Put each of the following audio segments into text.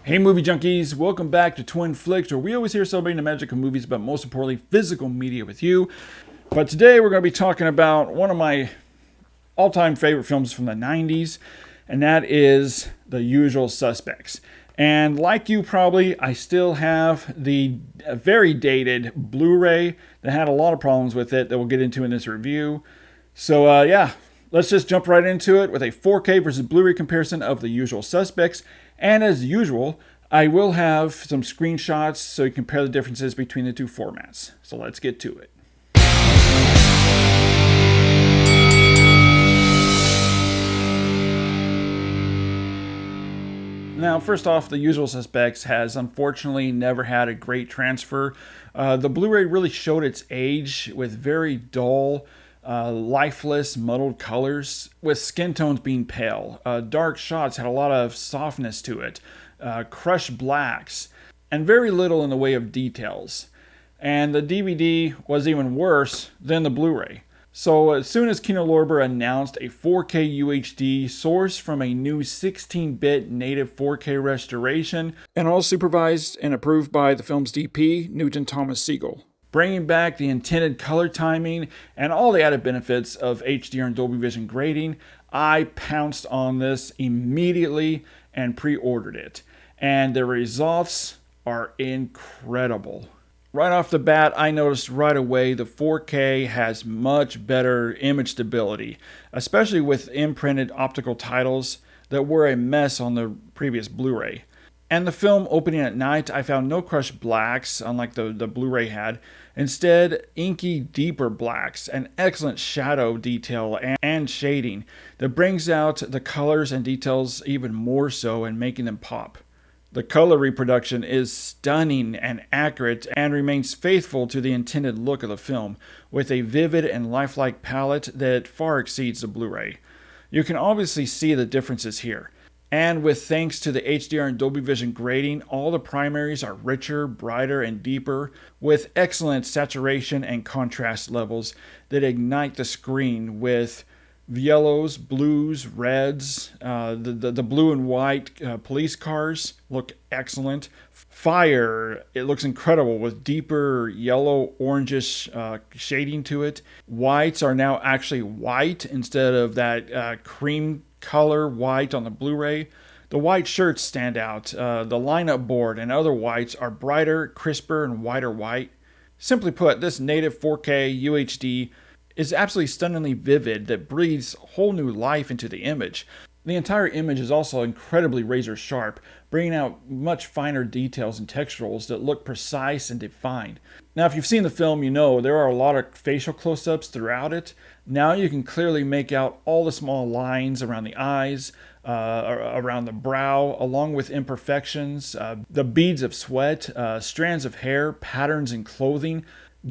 Hey movie junkies, welcome back to Twin Flicks, where we always hear celebrating the magic of movies, but most importantly, physical media with you. But today we're going to be talking about one of my all-time favorite films from the 90s, and that is The Usual Suspects. And like you probably, I still have the very dated Blu-ray that had a lot of problems with it that we'll get into in this review. So yeah, let's just jump right into it with a 4K versus Blu-ray comparison of The Usual Suspects. And as usual, I will have some screenshots so you can compare the differences between the two formats. So let's get to it. Now, first off, The Usual Suspects has unfortunately never had a great transfer. The Blu-ray really showed its age with very dull, lifeless, muddled colors, with skin tones being pale. Dark shots had a lot of softness to it, crushed blacks, and very little in the way of details. And the DVD was even worse than the Blu-ray. So as soon as Kino Lorber announced a 4K UHD sourced from a new 16-bit native 4K restoration, and all supervised and approved by the film's DP, Newton Thomas Sigel, bringing back the intended color timing and all the added benefits of HDR and Dolby Vision grading, I pounced on this immediately and pre-ordered it. And the results are incredible. Right off the bat, I noticed right away the 4K has much better image stability, especially with imprinted optical titles that were a mess on the previous Blu-ray. And the film opening at night, I found no crushed blacks, unlike the Blu-ray had. Instead, inky, deeper blacks, and excellent shadow detail and shading that brings out the colors and details even more so and making them pop. The color reproduction is stunning and accurate and remains faithful to the intended look of the film, with a vivid and lifelike palette that far exceeds the Blu-ray. You can obviously see the differences here. And with thanks to the HDR and Dolby Vision grading, all the primaries are richer, brighter, and deeper, with excellent saturation and contrast levels that ignite the screen with yellows, blues, reds. The blue and white police cars look excellent. Fire, it looks incredible with deeper yellow, orangish shading to it. Whites are now actually white instead of that cream color white on the Blu-ray. The white shirts stand out. The lineup board and other whites are brighter, crisper, and whiter white. Simply put, this native 4K UHD is absolutely stunningly vivid that breathes whole new life into the image. The entire image is also incredibly razor sharp, bringing out much finer details and texturals that look precise and defined. Now, if you've seen the film, you know there are a lot of facial close-ups throughout it. Now you can clearly make out all the small lines around the eyes, around the brow, along with imperfections, the beads of sweat, strands of hair, patterns in clothing.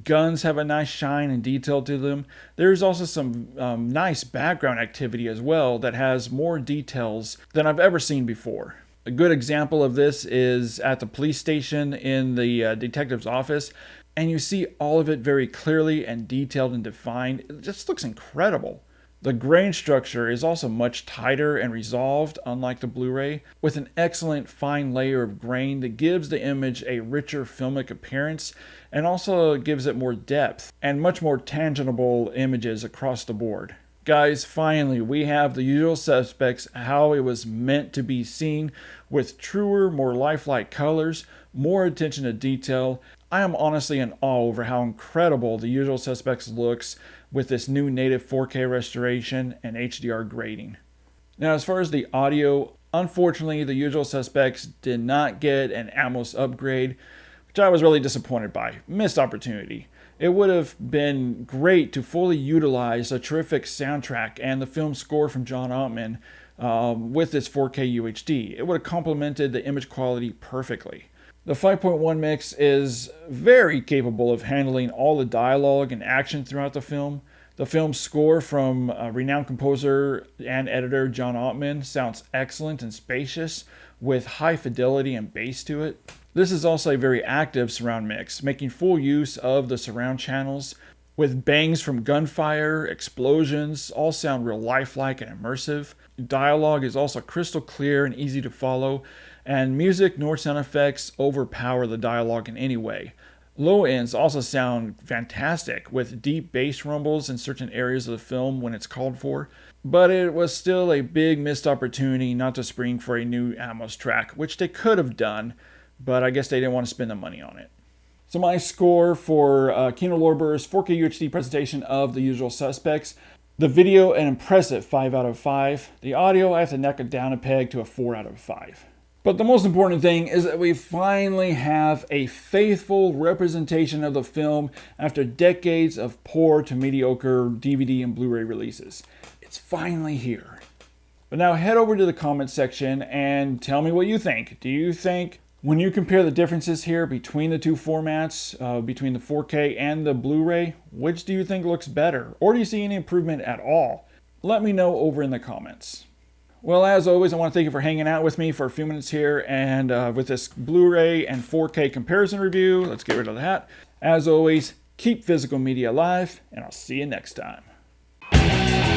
Guns have a nice shine and detail to them. There's also some nice background activity as well that has more details than I've ever seen before. A good example of this is at the police station in the detective's office, and you see all of it very clearly and detailed and defined. It just looks incredible. The grain structure is also much tighter and resolved, unlike the Blu-ray, with an excellent fine layer of grain that gives the image a richer filmic appearance and also gives it more depth and much more tangible images across the board. Guys, finally, we have The Usual Suspects how it was meant to be seen, with truer, more lifelike colors, more attention to detail. I am honestly in awe over how incredible The Usual Suspects looks with this new native 4K restoration and HDR grading. Now, as far as the audio, unfortunately, The Usual Suspects did not get an Atmos upgrade, which I was really disappointed by. Missed opportunity. It would have been great to fully utilize a terrific soundtrack and the film score from John Ottman with this 4K UHD. It would have complemented the image quality perfectly. The 5.1 mix is very capable of handling all the dialogue and action throughout the film. The film's score from renowned composer and editor John Ottman sounds excellent and spacious, with high fidelity and bass to it. This is also a very active surround mix, making full use of the surround channels, with bangs from gunfire, explosions, all sound real lifelike and immersive. Dialogue is also crystal clear and easy to follow, and music nor sound effects overpower the dialogue in any way. Low ends also sound fantastic, with deep bass rumbles in certain areas of the film when it's called for, but it was still a big missed opportunity not to spring for a new Atmos track, which they could have done, but I guess they didn't want to spend the money on it. So my score for Kino Lorber's 4K UHD presentation of The Usual Suspects: the video, an impressive 5 out of 5. The audio, I have to knock it down a peg to a 4 out of 5. But the most important thing is that we finally have a faithful representation of the film after decades of poor to mediocre DVD and Blu-ray releases. It's finally here. But now head over to the comments section and tell me what you think. Do you think, when you compare the differences here between the two formats, between the 4K and the Blu-ray, which do you think looks better? Or do you see any improvement at all? Let me know over in the comments. Well, as always, I want to thank you for hanging out with me for a few minutes here, and with this Blu-ray and 4K comparison review. Let's get rid of that. As always, keep physical media alive, and I'll see you next time.